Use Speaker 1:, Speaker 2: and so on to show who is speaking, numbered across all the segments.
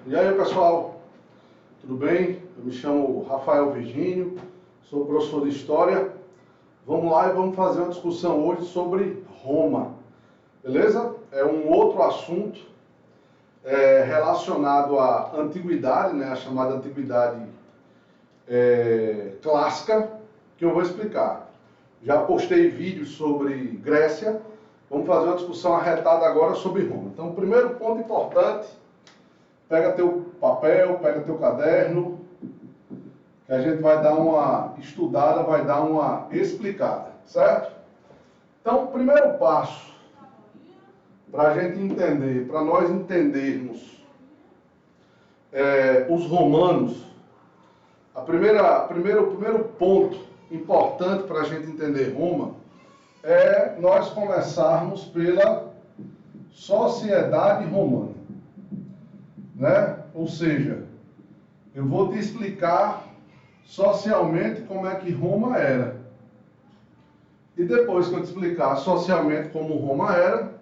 Speaker 1: E aí, pessoal, tudo bem? Eu me chamo Rafael Virgínio, sou professor de História. Vamos lá e vamos fazer uma discussão hoje sobre Roma, beleza? É um outro assunto relacionado à antiguidade, né? A chamada antiguidade clássica, que eu vou explicar. Já postei vídeos sobre Grécia, vamos fazer uma discussão arretada agora sobre Roma. Então, o primeiro ponto importante, pega teu papel, pega teu caderno, que a gente vai dar uma estudada, vai dar uma explicada, certo? Então, o primeiro passo para a gente entender, para nós entendermos os romanos, o primeiro ponto importante para a gente entender Roma é nós começarmos pela sociedade romana, né? Ou seja, eu vou te explicar socialmente como é que Roma era. E depois que eu te explicar socialmente como Roma era,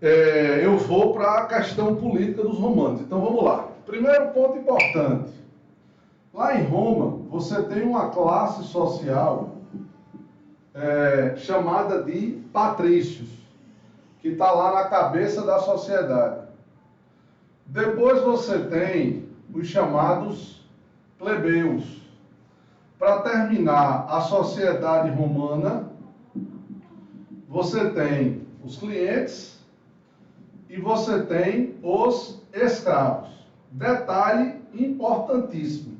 Speaker 1: eu vou para a questão política dos romanos. Então vamos lá. Primeiro ponto importante. Lá em Roma, você tem uma classe social chamada de patrícios, que está lá na cabeça da sociedade. Depois você tem os chamados plebeus. Para terminar a sociedade romana, você tem os clientes e você tem os escravos. Detalhe importantíssimo.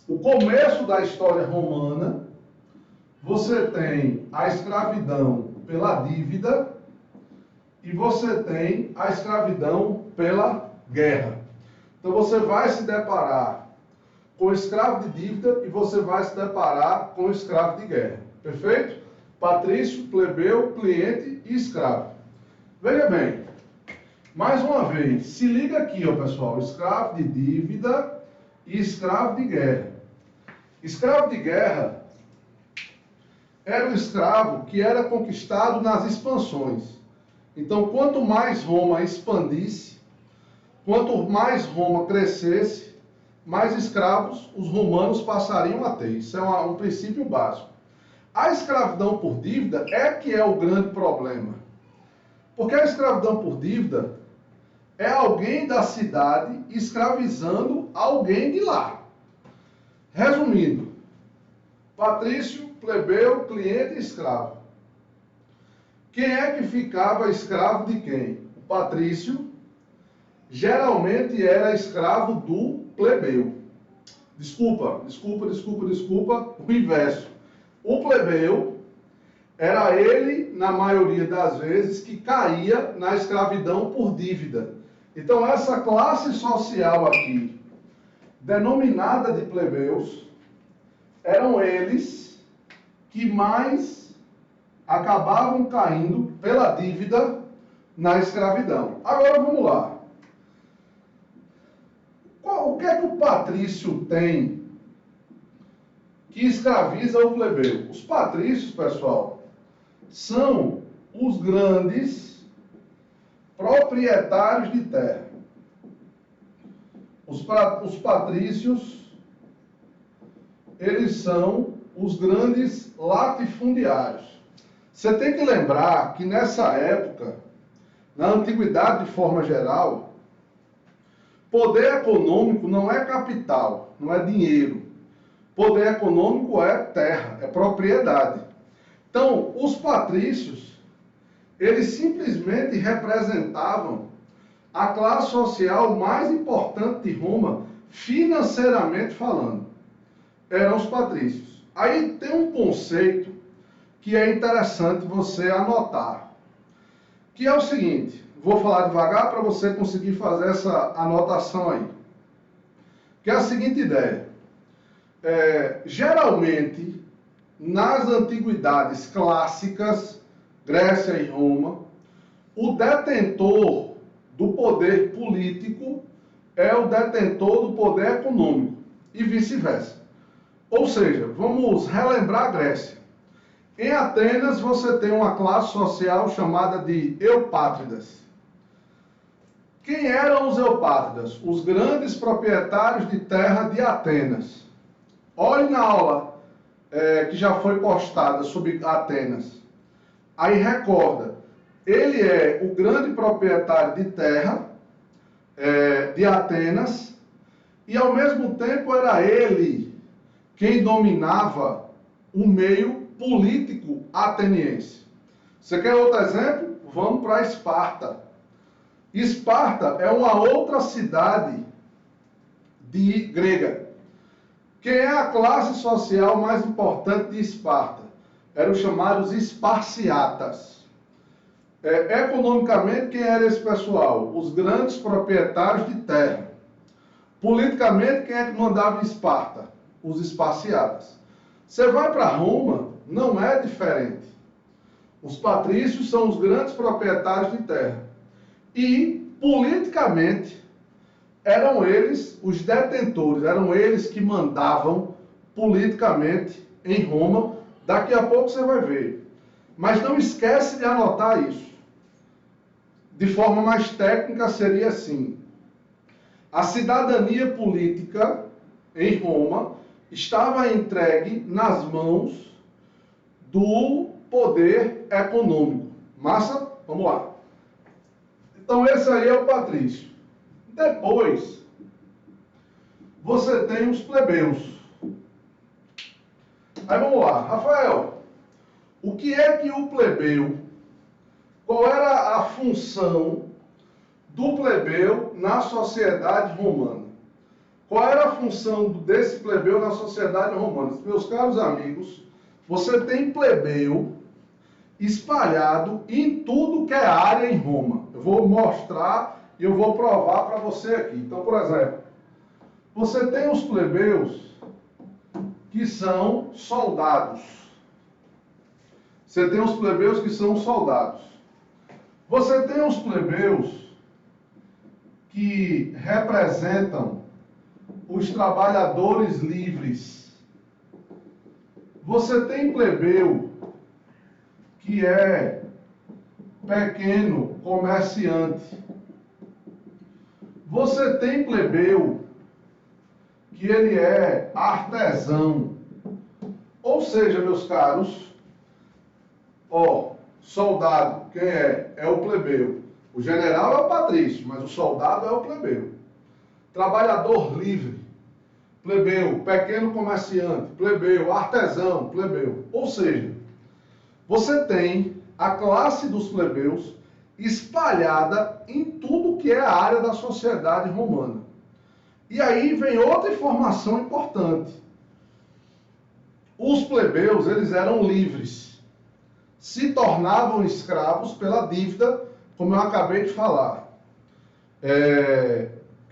Speaker 1: O começo da história romana, você tem a escravidão pela dívida e você tem a escravidão pela guerra. Então você vai se deparar com o escravo de dívida e você vai se deparar com o escravo de guerra. Perfeito? Patrício, plebeu, cliente e escravo. Veja bem, mais uma vez, se liga aqui, ó, pessoal, escravo de dívida e escravo de guerra. Escravo de guerra era o escravo que era conquistado nas expansões. Então, quanto mais Roma expandisse, quanto mais Roma crescesse, mais escravos os romanos passariam a ter. Isso é um princípio básico. A escravidão por dívida é que é o grande problema. Porque a escravidão por dívida é alguém da cidade escravizando alguém de lá. Resumindo, patrício, plebeu, cliente e escravo. Quem é que ficava escravo de quem? O patrício geralmente era escravo do plebeu. Desculpa, o inverso. O plebeu era ele, na maioria das vezes, que caía na escravidão por dívida. Então, essa classe social aqui, denominada de plebeus, eram eles que mais acabavam caindo pela dívida na escravidão. Agora vamos lá. O que é que o patrício tem que escraviza o plebeu? Os patrícios, pessoal, são os grandes proprietários de terra. Os patrícios, eles são os grandes latifundiários. Você tem que lembrar que nessa época, na antiguidade de forma geral, poder econômico não é capital, não é dinheiro. Poder econômico é terra, é propriedade. Então, os patrícios, eles simplesmente representavam a classe social mais importante de Roma, financeiramente falando. Eram os patrícios. Aí tem um conceito que é interessante você anotar, que é o seguinte, vou falar devagar para você conseguir fazer essa anotação aí, que é a seguinte ideia. Geralmente, nas antiguidades clássicas, Grécia e Roma, o detentor do poder político é o detentor do poder econômico e vice-versa. Ou seja, vamos relembrar a Grécia. Em Atenas, você tem uma classe social chamada de eupátridas. Quem eram os eupátridas? Os grandes proprietários de terra de Atenas. Olhe na aula que já foi postada sobre Atenas. Aí recorda, ele é o grande proprietário de terra de Atenas e ao mesmo tempo era ele quem dominava o meio político ateniense. Você quer outro exemplo? Vamos para Esparta. Esparta é uma outra cidade grega. Quem é a classe social mais importante de Esparta? Eram os chamados esparciatas. Economicamente, quem era esse pessoal? Os grandes proprietários de terra. Politicamente, quem é que mandava em Esparta? Os esparciatas. Você vai para Roma, não é diferente. Os patrícios são os grandes proprietários de terra. E, politicamente, eram eles os detentores, eram eles que mandavam politicamente em Roma. Daqui a pouco você vai ver. Mas não esquece de anotar isso. De forma mais técnica seria assim: a cidadania política em Roma estava entregue nas mãos do poder econômico. Massa? Vamos lá. Então esse aí é o patrício. Depois, você tem os plebeus. Aí vamos lá. Rafael, o que é que o plebeu, qual era a função do plebeu na sociedade romana? Qual era a função desse plebeu na sociedade romana? Meus caros amigos, você tem plebeu espalhado em tudo que é área em Roma. Eu vou mostrar e eu vou provar para você aqui. Então, por exemplo, você tem os plebeus que são soldados. Você tem os plebeus que são soldados. Você tem os plebeus que representam os trabalhadores livres. Você tem plebeu que é pequeno comerciante. Você tem plebeu que ele é artesão. Ou seja, meus caros, soldado, quem é? É o plebeu. O general é o patrício, mas o soldado é o plebeu. Trabalhador livre, plebeu. Pequeno comerciante, plebeu. Artesão, plebeu. Ou seja, você tem a classe dos plebeus espalhada em tudo que é a área da sociedade romana. E aí vem outra informação importante. Os plebeus, eles eram livres. Se tornavam escravos pela dívida, como eu acabei de falar.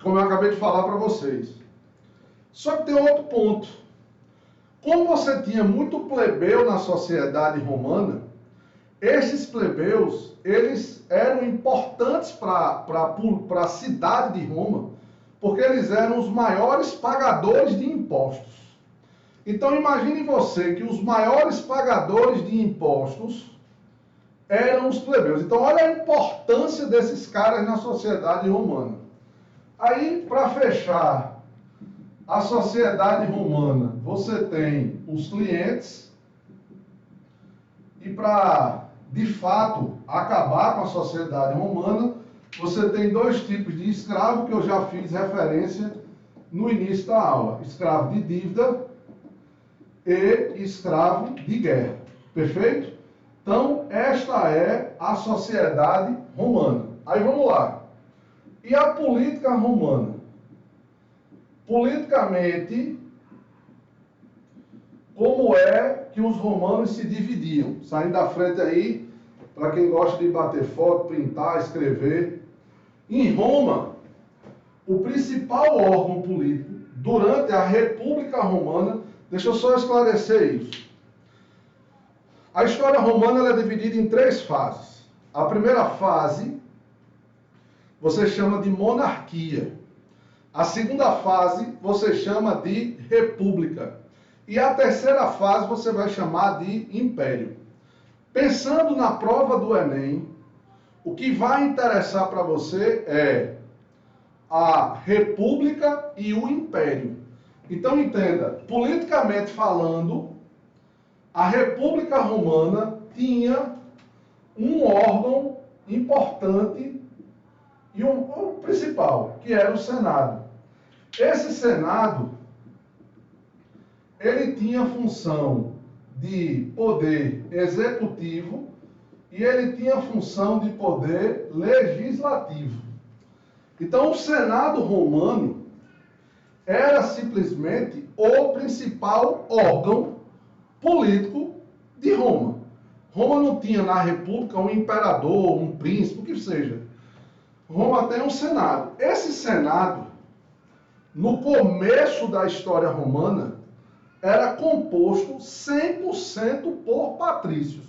Speaker 1: Como eu acabei de falar para vocês. Só que tem outro ponto. Como você tinha muito plebeu na sociedade romana, esses plebeus, eles eram importantes para a cidade de Roma, porque eles eram os maiores pagadores de impostos. Então imagine você que os maiores pagadores de impostos eram os plebeus. Então olha a importância desses caras na sociedade romana. Aí, para fechar a sociedade romana, você tem os clientes. E para, de fato, acabar com a sociedade romana, você tem dois tipos de escravo que eu já fiz referência no início da aula. Escravo de dívida e escravo de guerra. Perfeito? Então, esta é a sociedade romana. Aí vamos lá. E a política romana? Politicamente, como é que os romanos se dividiam? Saindo da frente aí, para quem gosta de bater foto, printar, escrever. Em Roma, o principal órgão político durante a República Romana, deixa eu só esclarecer isso. A história romana ela é dividida em 3 fases. A primeira fase, você chama de monarquia. A segunda fase, você chama de república. E a terceira fase, você vai chamar de império. Pensando na prova do Enem, O que vai interessar para você é a República e o Império. Então entenda, politicamente falando, a República Romana tinha um órgão importante e um principal, que era o Senado. Esse Senado, ele tinha função de poder executivo e ele tinha função de poder legislativo. Então, o Senado romano era simplesmente o principal órgão político de Roma. Roma não tinha na República um imperador, um príncipe, o que seja. Roma tem um Senado. Esse Senado, no começo da história romana, era composto 100% por patrícios.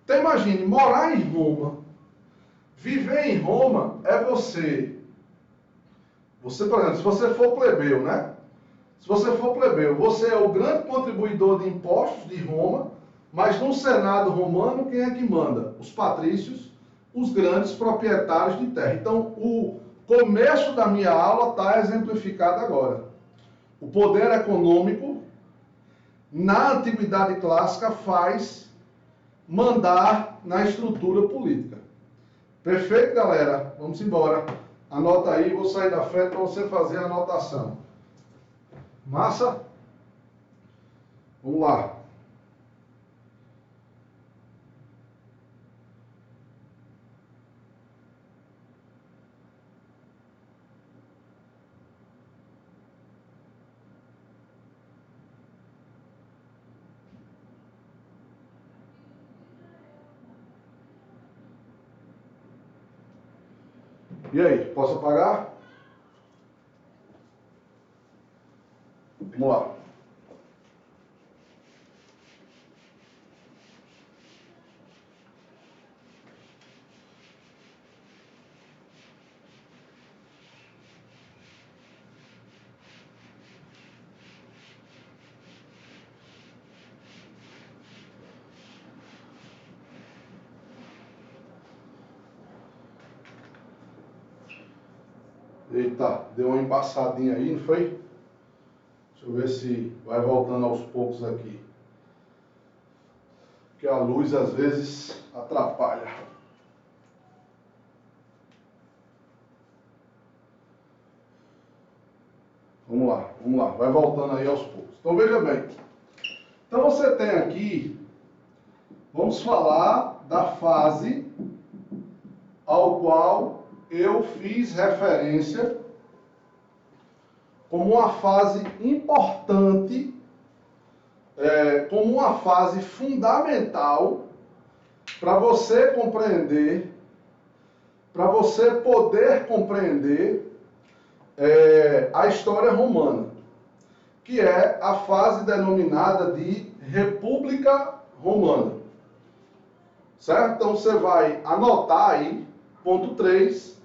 Speaker 1: Então imagine, morar em Roma, viver em Roma é você, por exemplo, se você for plebeu, né? Se você for plebeu, você é o grande contribuidor de impostos de Roma, mas no Senado romano, quem é que manda? Os patrícios, os grandes proprietários de terra. Então, o começo da minha aula está exemplificado agora. O poder econômico, na Antiguidade Clássica, faz mandar na estrutura política. Perfeito, galera? Vamos embora. Anota aí, vou sair da frente para você fazer a anotação. Massa? Vamos lá. E aí, posso apagar? Vamos lá. Eita, deu uma embaçadinha aí, não foi? Deixa eu ver se vai voltando aos poucos aqui. Porque a luz às vezes atrapalha. Vamos lá, vai voltando aí aos poucos. Então veja bem. Então você tem aqui, vamos falar da fase ao qual eu fiz referência como uma fase importante, como uma fase fundamental para você compreender, para você poder compreender a história romana, que é a fase denominada de República Romana. Certo? Então você vai anotar aí, ponto 3,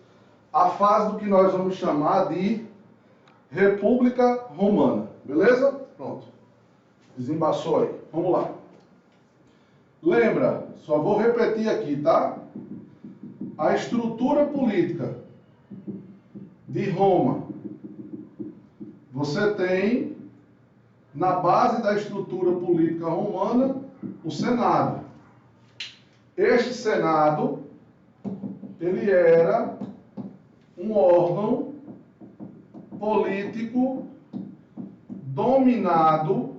Speaker 1: a fase do que nós vamos chamar de República Romana. Beleza? Pronto. Desembaçou aí. Vamos lá. Lembra, só vou repetir aqui, tá? A estrutura política de Roma. Você tem, na base da estrutura política romana, o Senado. Este Senado, ele era um órgão político dominado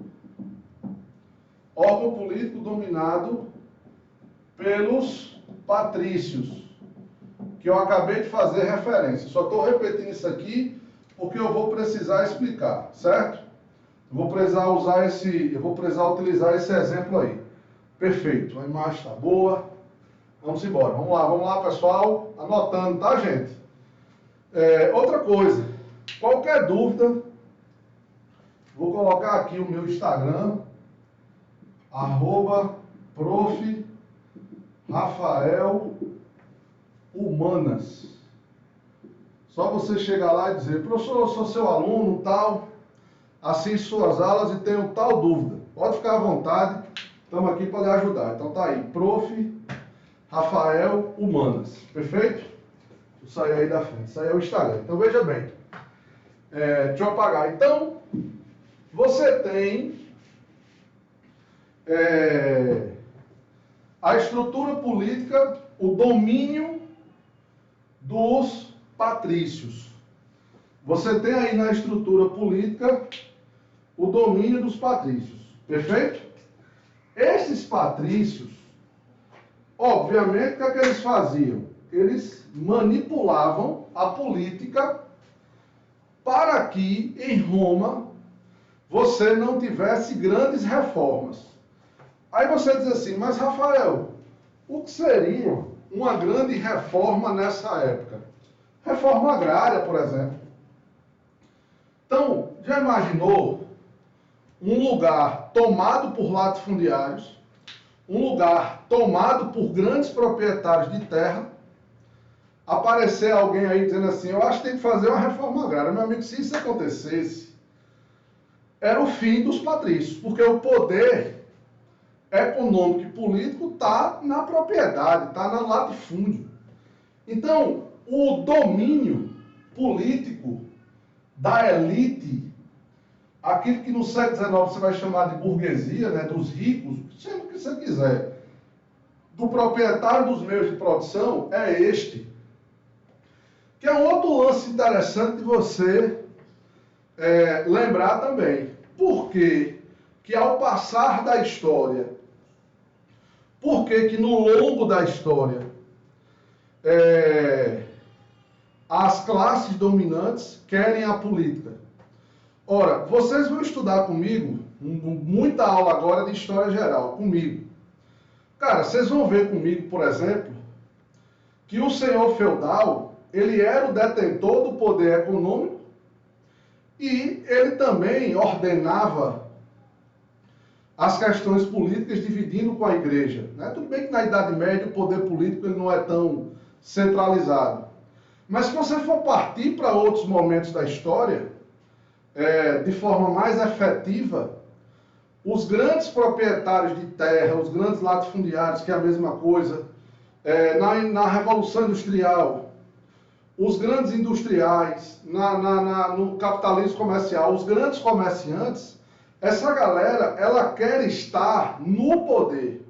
Speaker 1: pelos patrícios, que eu acabei de fazer referência. Só estou repetindo isso aqui porque eu vou precisar explicar, certo? Eu vou precisar utilizar esse exemplo aí. Perfeito, a imagem está boa. Vamos embora. Vamos lá, pessoal. Anotando, tá, gente? Outra coisa, qualquer dúvida, vou colocar aqui o meu Instagram, @prof. Rafael Humanas. Só você chegar lá e dizer, professor, eu sou seu aluno, tal, assisto suas aulas e tenho tal dúvida. Pode ficar à vontade, estamos aqui para lhe ajudar. Então tá aí, prof. Rafael Humanas. Perfeito? Vou sair aí da frente. Isso aí é o Instagram. Então veja bem. Deixa eu apagar. Então, você tem a estrutura política, o domínio dos patrícios. Você tem aí na estrutura política o domínio dos patrícios. Perfeito? Esses patrícios, obviamente, o que é que eles faziam? Eles manipulavam a política para que em Roma você não tivesse grandes reformas. Aí você diz assim, mas Rafael, o que seria uma grande reforma nessa época? Reforma agrária, por exemplo. Então, já imaginou um lugar tomado por latifundiários, um lugar tomado por grandes proprietários de terra, aparecer alguém aí dizendo assim, eu acho que tem que fazer uma reforma agrária. Meu amigo, se isso acontecesse, era o fim dos patrícios, porque o poder econômico e político está na propriedade, está no latifúndio. Então, o domínio político da elite, aquilo que no século XIX você vai chamar de burguesia, né, dos ricos, chama o que você quiser, do proprietário dos meios de produção, é este. Que é um outro lance interessante de você lembrar também. Por quê? Que ao passar da história, por que no longo da história, as classes dominantes querem a política? Ora, vocês vão estudar comigo, muita aula agora de história geral, comigo. Cara, vocês vão ver comigo, por exemplo, que o senhor feudal, ele era o detentor do poder econômico e ele também ordenava as questões políticas dividindo com a igreja. Né? Tudo bem que na Idade Média o poder político ele não é tão centralizado. Mas se você for partir para outros momentos da história, de forma mais efetiva, os grandes proprietários de terra, os grandes latifundiários, que é a mesma coisa, na Revolução Industrial, os grandes industriais, no capitalismo comercial, os grandes comerciantes, essa galera, ela quer estar no poder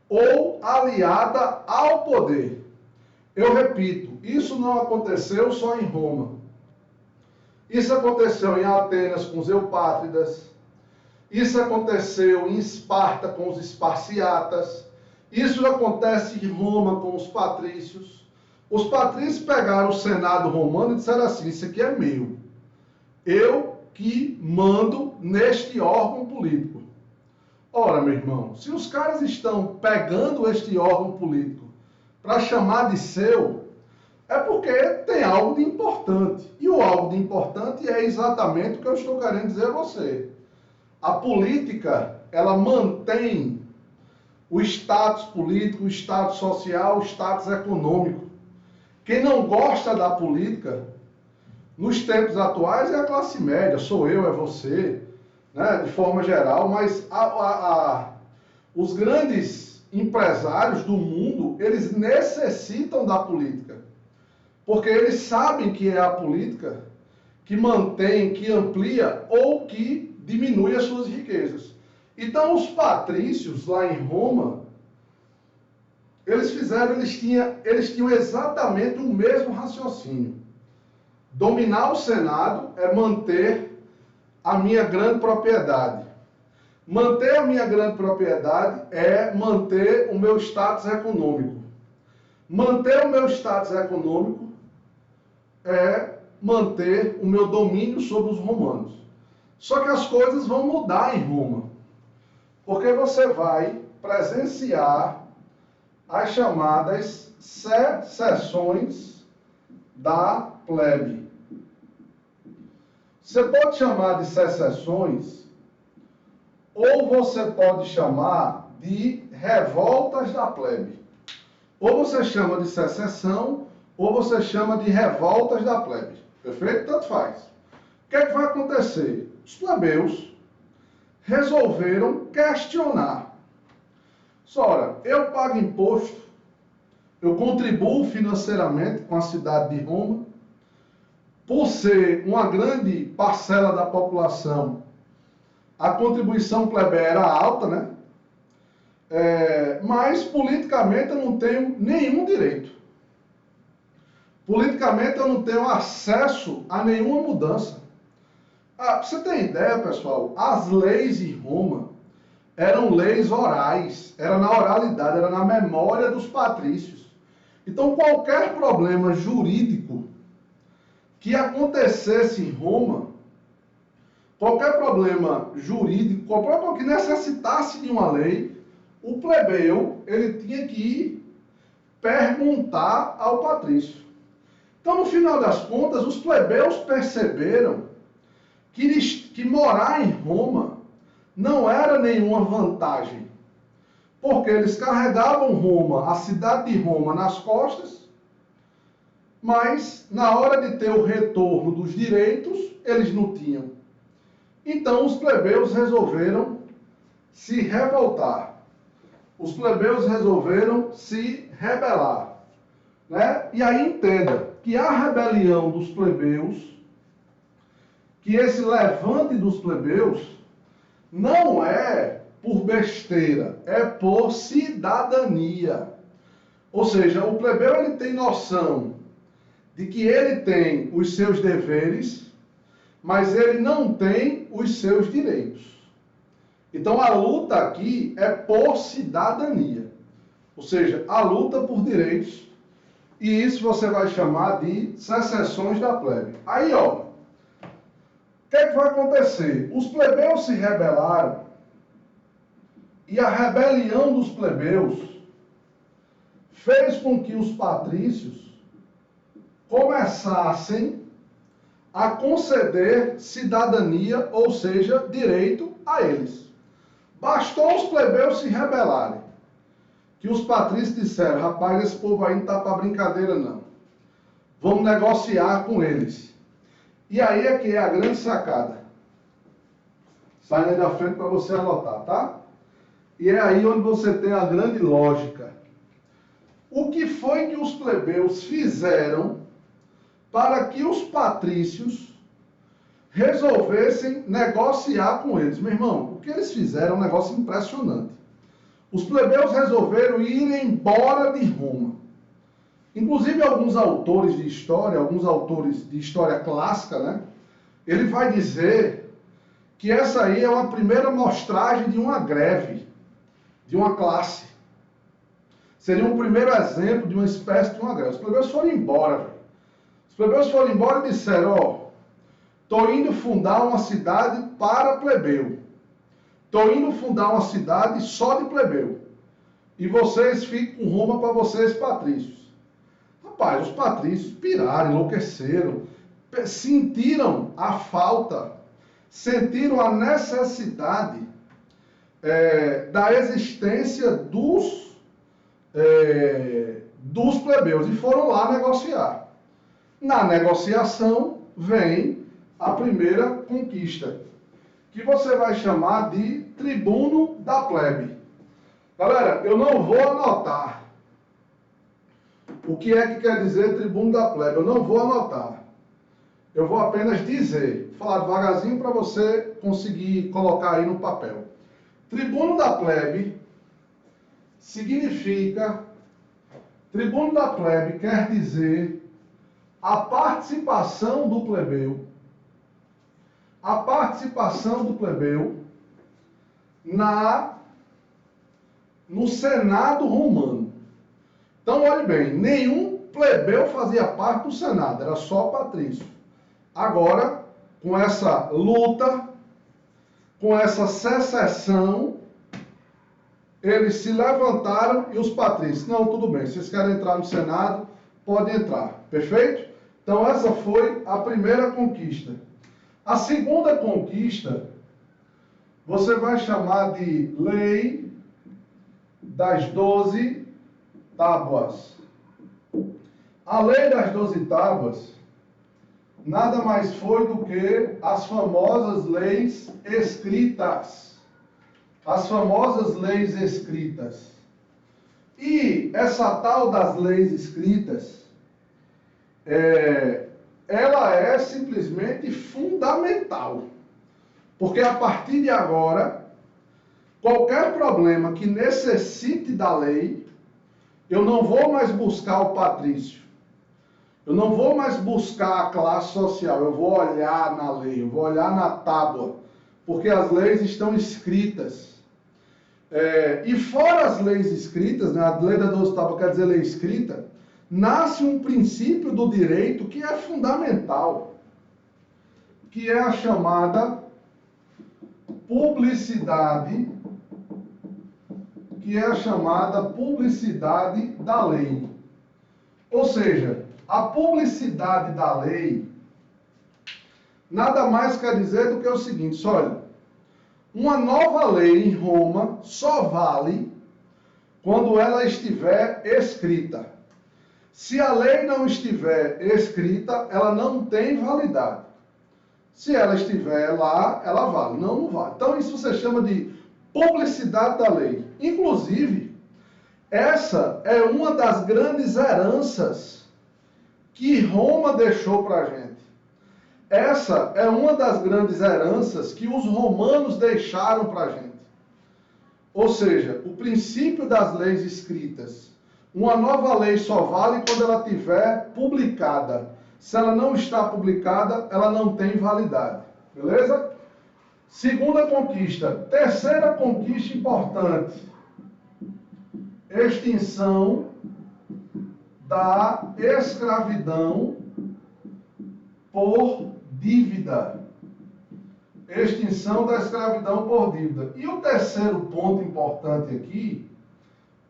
Speaker 1: ou aliada ao poder. Eu repito, isso não aconteceu só em Roma. Isso aconteceu em Atenas com os eupátridas. Isso aconteceu em Esparta com os esparciatas. Isso acontece em Roma com os patrícios. Os patrícios pegaram o Senado romano e disseram assim, isso aqui é meu. Eu que mando neste órgão político. Ora, meu irmão, se os caras estão pegando este órgão político para chamar de seu, é porque tem algo de importante. E o algo de importante é exatamente o que eu estou querendo dizer a você. A política, ela mantém o status político, o status social, o status econômico. Quem não gosta da política, nos tempos atuais, é a classe média. Sou eu, é você, né, de forma geral, mas os grandes empresários do mundo, eles necessitam da política. Porque eles sabem que é a política que mantém, que amplia ou que diminui as suas riquezas. Então, os patrícios lá em Roma, eles tinham exatamente o mesmo raciocínio. Dominar o Senado é manter a minha grande propriedade. Manter a minha grande propriedade é manter o meu status econômico. Manter o meu status econômico é manter o meu domínio sobre os romanos. Só que as coisas vão mudar em Roma. Porque você vai presenciar as chamadas secessões da plebe. Você pode chamar de secessões, ou você pode chamar de revoltas da plebe. Ou você chama de secessão, ou você chama de revoltas da plebe. Perfeito? Tanto faz. O que é que vai acontecer? Os plebeus resolveram questionar. Ora, eu pago imposto, eu contribuo financeiramente com a cidade de Roma, por ser uma grande parcela da população, a contribuição plebeia era alta, né? Mas politicamente eu não tenho nenhum direito. Politicamente eu não tenho acesso a nenhuma mudança. Pra você ter ideia, pessoal, as leis em Roma eram leis orais, era na oralidade, era na memória dos patrícios. Então qualquer problema jurídico que acontecesse em Roma, qualquer problema jurídico, qualquer problema que necessitasse de uma lei, o plebeu, ele tinha que ir perguntar ao patrício. Então, no final das contas, os plebeus perceberam que morar em Roma não era nenhuma vantagem, porque eles carregavam Roma, a cidade de Roma, nas costas, mas na hora de ter o retorno dos direitos, eles não tinham. Então, os plebeus resolveram se revoltar. Os plebeus resolveram se rebelar, né? E aí entenda que a rebelião dos plebeus, que esse levante dos plebeus, não é por besteira, é por cidadania. Ou seja, o plebeu ele tem noção de que ele tem os seus deveres, mas ele não tem os seus direitos. Então a luta aqui é por cidadania, ou seja, a luta por direitos, e isso você vai chamar de secessões da plebe. Aí, ó, o que é que vai acontecer? Os plebeus se rebelaram, e a rebelião dos plebeus fez com que os patrícios começassem a conceder cidadania, ou seja, direito a eles. Bastou os plebeus se rebelarem, que os patrícios disseram, rapaz, esse povo aí não está para brincadeira não. Vamos negociar com eles. E aí é que é a grande sacada. Sai aí da frente para você anotar, tá? E é aí onde você tem a grande lógica. O que foi que os plebeus fizeram para que os patrícios resolvessem negociar com eles? Meu irmão, o que eles fizeram é um negócio impressionante. Os plebeus resolveram ir embora de Roma. Inclusive alguns autores de história clássica, né? Ele vai dizer que essa aí é uma primeira mostragem de uma greve, de uma classe. Seria um primeiro exemplo de uma espécie de uma greve. Os plebeus foram embora, velho. Os plebeus foram embora e disseram, ó, estou indo fundar uma cidade para plebeu. Estou indo fundar uma cidade só de plebeu. E vocês ficam com Roma para vocês, patrícios. Rapaz, os patrícios piraram, enlouqueceram, sentiram a falta, sentiram a necessidade da existência dos plebeus e foram lá negociar. Na negociação vem a primeira conquista, que você vai chamar de tribuno da plebe. Galera, eu não vou anotar o que é que quer dizer tribuno da plebe, eu não vou anotar. Eu vou apenas dizer, falar devagarzinho para você conseguir colocar aí no papel. Tribuno da plebe significa, tribuno da plebe quer dizer a participação do plebeu, no Senado romano. Então, olhe bem, nenhum plebeu fazia parte do Senado, era só patrício. Agora, com essa luta, com essa secessão, eles se levantaram e os patrícios, não, tudo bem, vocês querem entrar no Senado, podem entrar, perfeito? Então, essa foi a primeira conquista. A segunda conquista, você vai chamar de Lei das 12 Tábuas. A Lei das 12 Tábuas nada mais foi do que as famosas leis escritas. As famosas leis escritas. E essa tal das leis escritas, ela é simplesmente fundamental. Porque a partir de agora, qualquer problema que necessite da lei, eu não vou mais buscar o patrício. Eu não vou mais buscar a classe social. Eu vou olhar na lei, eu vou olhar na tábua. Porque as leis estão escritas. E fora as leis escritas, né, a lei da 12 tábuas quer dizer lei escrita, nasce um princípio do direito que é fundamental, que é a chamada publicidade, da lei. Ou seja, a publicidade da lei nada mais quer dizer do que o seguinte: olha, uma nova lei em Roma só vale quando ela estiver escrita. Se a lei não estiver escrita, ela não tem validade. Se ela estiver lá, ela vale. Não vale. Então isso você chama de publicidade da lei. Inclusive, essa é uma das grandes heranças que Roma deixou para a gente. Essa é uma das grandes heranças que os romanos deixaram para a gente. Ou seja, o princípio das leis escritas. Uma nova lei só vale quando ela estiver publicada. Se ela não está publicada, ela não tem validade. Beleza? Segunda conquista. Terceira conquista importante. Extinção da escravidão por dívida. Extinção da escravidão por dívida. E o terceiro ponto importante aqui,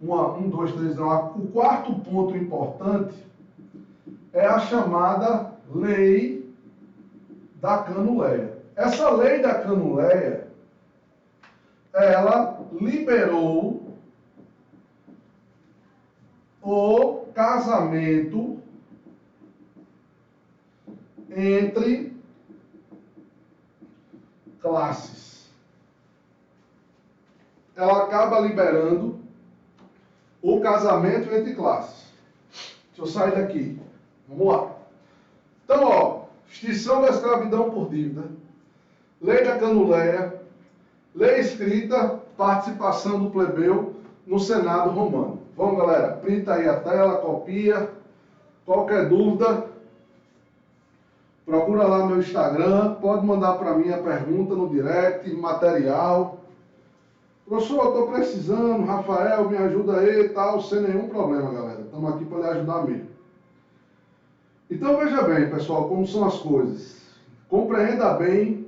Speaker 1: o quarto ponto importante é a chamada lei da Canuleia. Essa lei da Canuleia, ela liberou o casamento entre classes. Ela acaba liberando o casamento entre classes. Deixa eu sair daqui. Vamos lá. Então, ó, extinção da escravidão por dívida, lei da Canuleia, lei escrita, participação do plebeu no Senado romano. Vamos, galera, printa aí a tela, copia. Qualquer dúvida, procura lá meu Instagram, pode mandar para mim a pergunta no direct, material. Professor, eu estou precisando, Rafael, me ajuda aí e tal, sem nenhum problema, galera. Estamos aqui para lhe ajudar mesmo. Então veja bem, pessoal, como são as coisas. Compreenda bem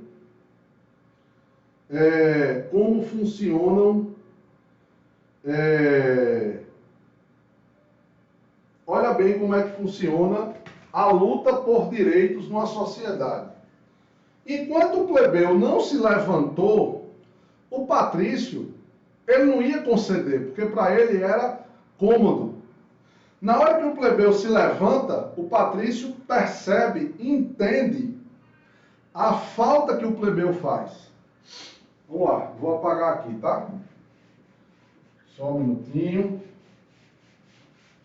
Speaker 1: como funcionam. Olha bem como é que funciona a luta por direitos numa sociedade. Enquanto o plebeu não se levantou, o patrício, ele não ia conceder, porque para ele era cômodo. Na hora que o plebeu se levanta, o patrício percebe, entende a falta que o plebeu faz. Vamos lá, vou apagar aqui, tá? Só um minutinho.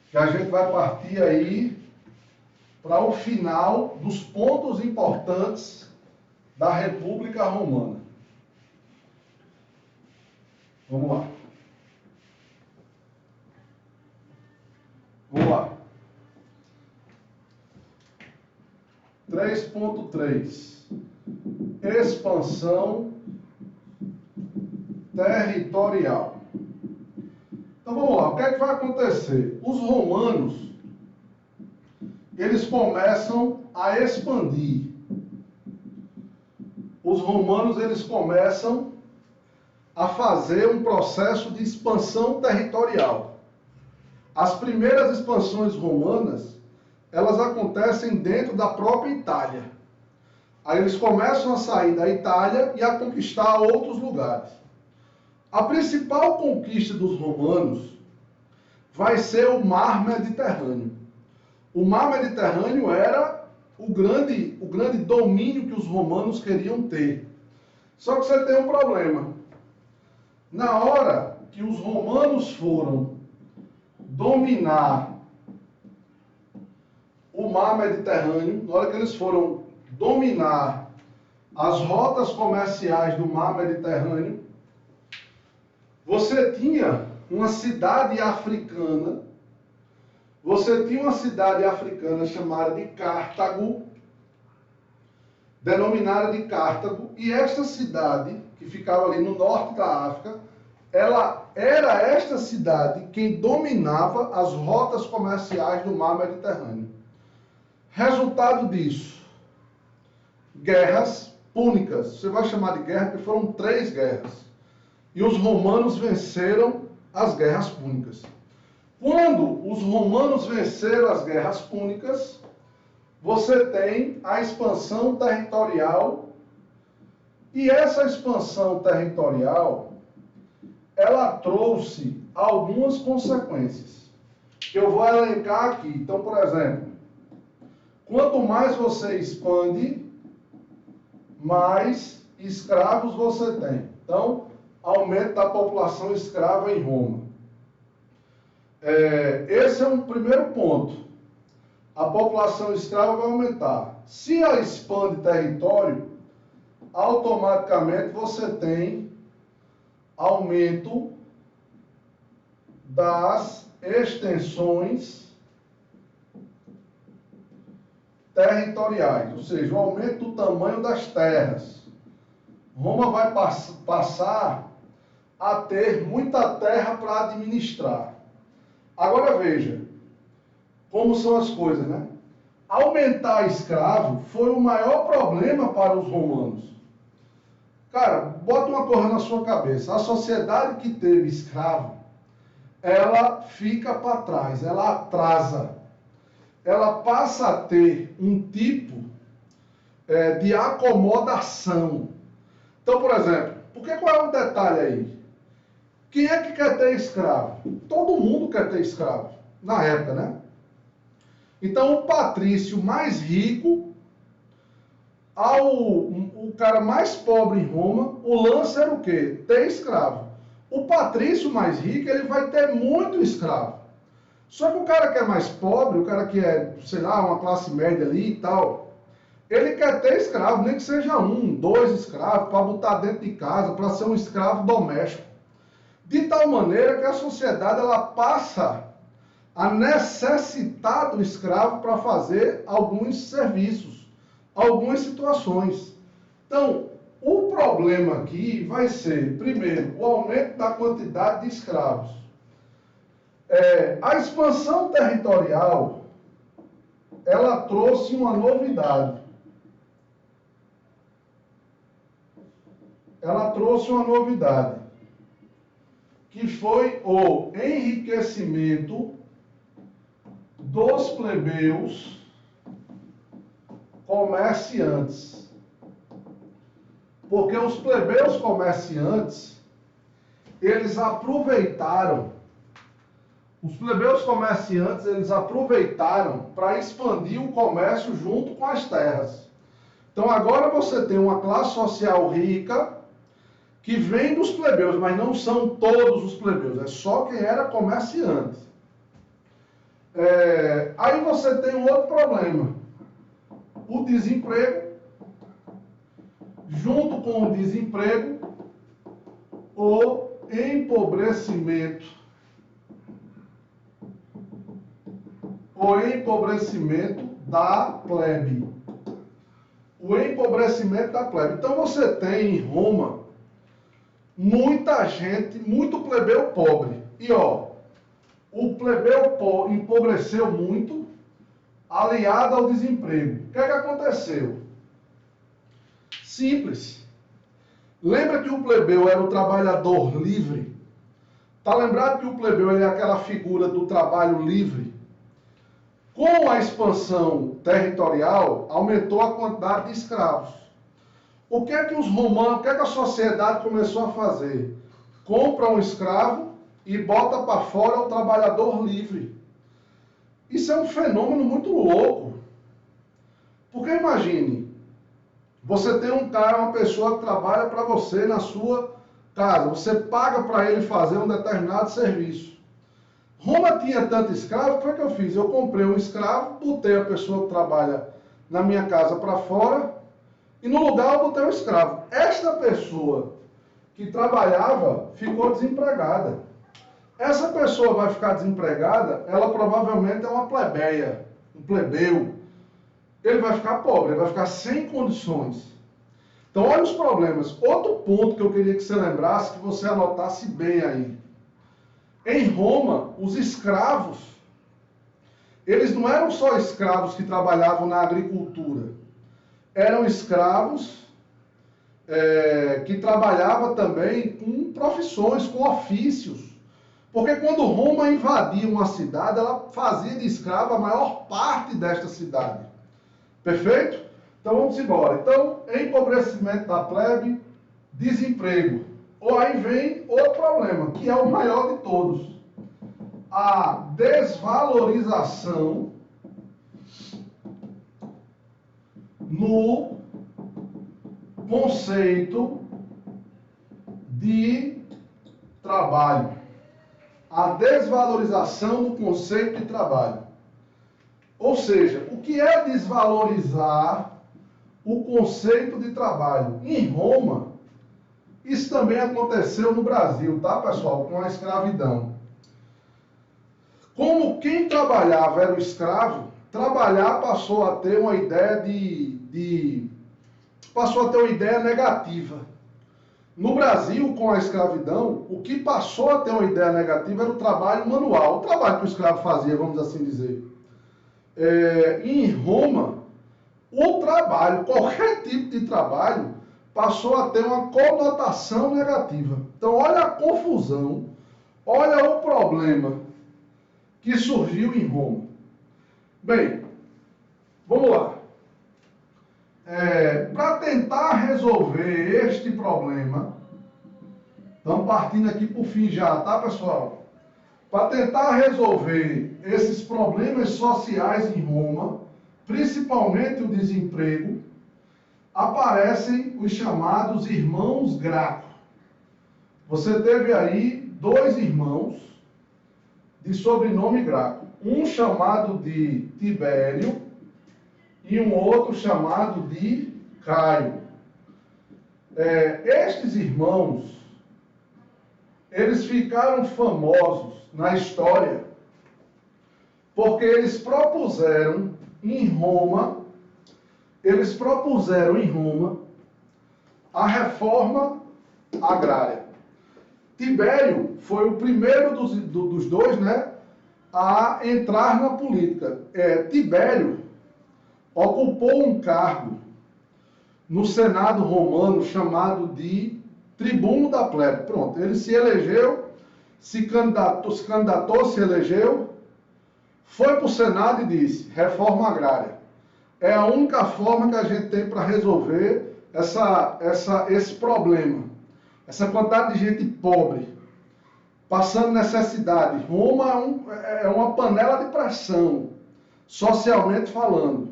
Speaker 1: Que a gente vai partir aí para o final dos pontos importantes da República Romana. Vamos lá. Vamos lá. 3.3. Expansão territorial. Então vamos lá, o que é que vai acontecer? Os romanos, eles começam a expandir. Os romanos, eles começam a fazer um processo de expansão territorial. As primeiras expansões romanas, elas acontecem dentro da própria Itália. Aí eles começam a sair da Itália e a conquistar outros lugares. A principal conquista dos romanos vai ser o Mar Mediterrâneo. O Mar Mediterrâneo era o grande domínio que os romanos queriam ter. Só que você tem um problema. Na hora que os romanos foram dominar o mar Mediterrâneo, na hora que eles foram dominar as rotas comerciais do mar Mediterrâneo, você tinha uma cidade africana, chamada de Cartago, denominada de Cartago, e esta cidade, que ficava ali no norte da África, ela era esta cidade quem dominava as rotas comerciais do mar Mediterrâneo. Resultado disso, guerras púnicas. Você vai chamar de guerra porque foram 3 guerras. E os romanos venceram as guerras púnicas. Quando os romanos venceram as guerras púnicas, você tem a expansão territorial. E essa expansão territorial, ela trouxe algumas consequências, que eu vou elencar aqui. Então, por exemplo, quanto mais você expande, mais escravos você tem. Então, aumento da população escrava em Roma. Esse é um primeiro ponto. A população escrava vai aumentar. Se ela expande território, automaticamente você tem aumento das extensões territoriais, ou seja, o aumento do tamanho das terras. Roma vai passar a ter muita terra para administrar. Agora veja como são as coisas, né? Aumentar escravo foi o maior problema para os romanos. Cara, bota uma coisa na sua cabeça. A sociedade que teve escravo, ela fica para trás, ela atrasa. Ela passa a ter um tipo de acomodação. Então, por exemplo, qual é o detalhe aí? Quem é que quer ter escravo? Todo mundo quer ter escravo, na época, né? Então, o patrício mais rico, o cara mais pobre em Roma, o lance era o quê? Ter escravo. O patrício mais rico, ele vai ter muito escravo. Só que o cara que é mais pobre, o cara que é, sei lá, uma classe média ali e tal, ele quer ter escravo, nem que seja 1, 2 escravos, para botar dentro de casa, para ser um escravo doméstico. De tal maneira que a sociedade ela passa a necessitar do escravo para fazer alguns serviços, algumas situações. Então, o problema aqui vai ser, primeiro, o aumento da quantidade de escravos. A expansão territorial, ela trouxe uma novidade. Que foi o enriquecimento dos plebeus comerciantes. Porque os plebeus comerciantes, eles aproveitaram para expandir o comércio junto com as terras. Então agora você tem uma classe social rica que vem dos plebeus, mas não são todos os plebeus, é só quem era comerciante. Aí você tem um outro problema, o desemprego. Junto com o desemprego, o empobrecimento da plebe. Então você tem em Roma muita gente, muito plebeu pobre. E o plebeu empobreceu muito, aliado ao desemprego. O que aconteceu? Simples. Lembra que o plebeu era o trabalhador livre? Está lembrado que o plebeu é aquela figura do trabalho livre? Com a expansão territorial, aumentou a quantidade de escravos. O que é que os romanos, o que é que a sociedade começou a fazer? Compra um escravo e bota para fora o trabalhador livre. Isso é um fenômeno muito louco. Porque imagine, você tem um cara, uma pessoa que trabalha para você na sua casa. Você paga para ele fazer um determinado serviço. Roma tinha tanto escravo, o que foi que eu fiz? Eu comprei um escravo, botei a pessoa que trabalha na minha casa para fora, e no lugar eu botei um escravo. Esta pessoa que trabalhava ficou desempregada. Essa pessoa vai ficar desempregada, ela provavelmente é uma plebeia, um plebeu. Ele vai ficar pobre, ele vai ficar sem condições. Então, olha os problemas. Outro ponto que eu queria que você lembrasse, que você anotasse bem aí. Em Roma, os escravos, eles não eram só escravos que trabalhavam na agricultura. Eram escravos que trabalhavam também com profissões, com ofícios. Porque quando Roma invadia uma cidade, ela fazia de escravo a maior parte desta cidade. Perfeito? Então vamos embora. Então, empobrecimento da plebe, desemprego. Ou aí vem outro problema, que é o maior de todos. A desvalorização no conceito de trabalho. A desvalorização do conceito de trabalho. Ou seja, o que é desvalorizar o conceito de trabalho? Em Roma, isso também aconteceu no Brasil, tá, pessoal? Com a escravidão. Como quem trabalhava era o escravo, trabalhar passou a ter uma ideia passou a ter uma ideia negativa. No Brasil, com a escravidão, o que passou a ter uma ideia negativa era o trabalho manual, o trabalho que o escravo fazia, vamos assim dizer. Em Roma, o trabalho, qualquer tipo de trabalho, passou a ter uma conotação negativa. Então, olha a confusão, olha o problema que surgiu em Roma. Bem, vamos lá. Para tentar resolver este problema, estamos partindo aqui para o fim já, tá, pessoal? Para tentar resolver esses problemas sociais em Roma, principalmente o desemprego, aparecem os chamados irmãos Graco. Você teve aí dois irmãos de sobrenome Graco. Um chamado de Tibério e um outro chamado de Caio. Estes irmãos, eles ficaram famosos na história porque eles propuseram em Roma a reforma agrária. Tibério foi o primeiro dos dois, né, a entrar na política. Tibério ocupou um cargo no Senado romano chamado de tribuno da plebe. Pronto, ele se elegeu, se candidatou, se elegeu, foi para o Senado e disse: reforma agrária. É a única forma que a gente tem para resolver esse problema. Essa quantidade de gente pobre, passando necessidade. Roma é uma panela de pressão, socialmente falando.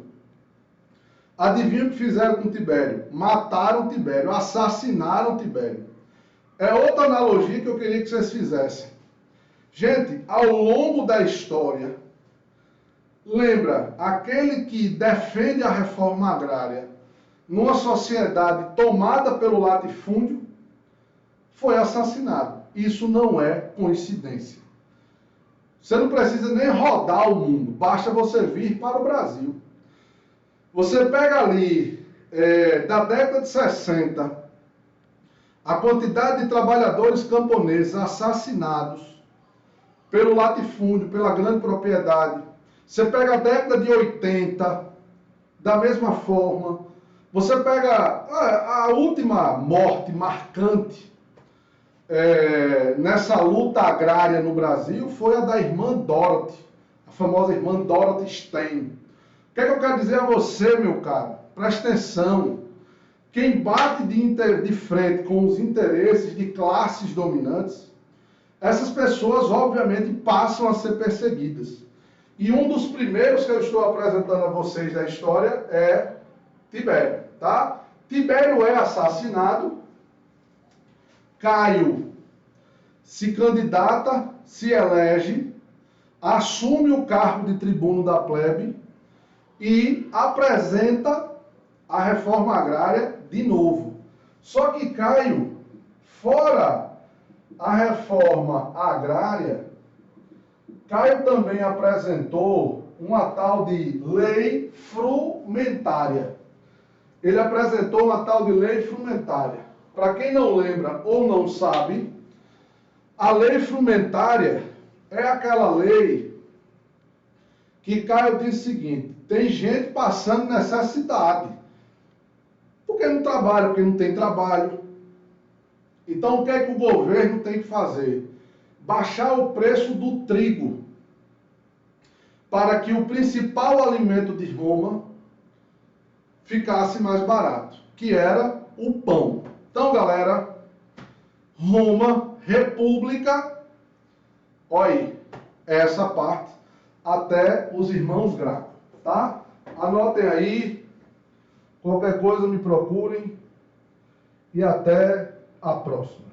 Speaker 1: Adivinha o que fizeram com Tibério? Mataram Tibério, assassinaram Tibério. É outra analogia que eu queria que vocês fizessem. Gente, ao longo da história, lembra, aquele que defende a reforma agrária numa sociedade tomada pelo latifúndio foi assassinado. Isso não é coincidência. Você não precisa nem rodar o mundo, basta você vir para o Brasil. Você pega ali, da década de 60, a quantidade de trabalhadores camponeses assassinados pelo latifúndio, pela grande propriedade. Você pega a década de 80, da mesma forma. Você pega a última morte marcante nessa luta agrária no Brasil, foi a da irmã Dorothy, a famosa irmã Dorothy Stein. O que é que eu quero dizer a você, meu caro? Preste atenção. Quem bate de frente com os interesses de classes dominantes, essas pessoas, obviamente, passam a ser perseguidas. E um dos primeiros que eu estou apresentando a vocês da história é Tibério, tá? Tibério é assassinado, Caio se candidata, se elege, assume o cargo de tribuno da plebe e apresenta a reforma agrária de novo. Só que Caio, fora a reforma agrária, Caio também apresentou uma tal de lei frumentária. Ele apresentou uma tal de lei frumentária. Para quem não lembra ou não sabe, a lei frumentária é aquela lei que Caio diz o seguinte: tem gente passando necessidade. Porque não trabalha, porque não tem trabalho. Então o que é que o governo tem que fazer? Baixar o preço do trigo, para que o principal alimento de Roma ficasse mais barato, que era o pão. Então, galera, Roma, República, olha aí, essa parte, até os irmãos Graco, tá? Anotem aí, qualquer coisa me procurem e até a próxima.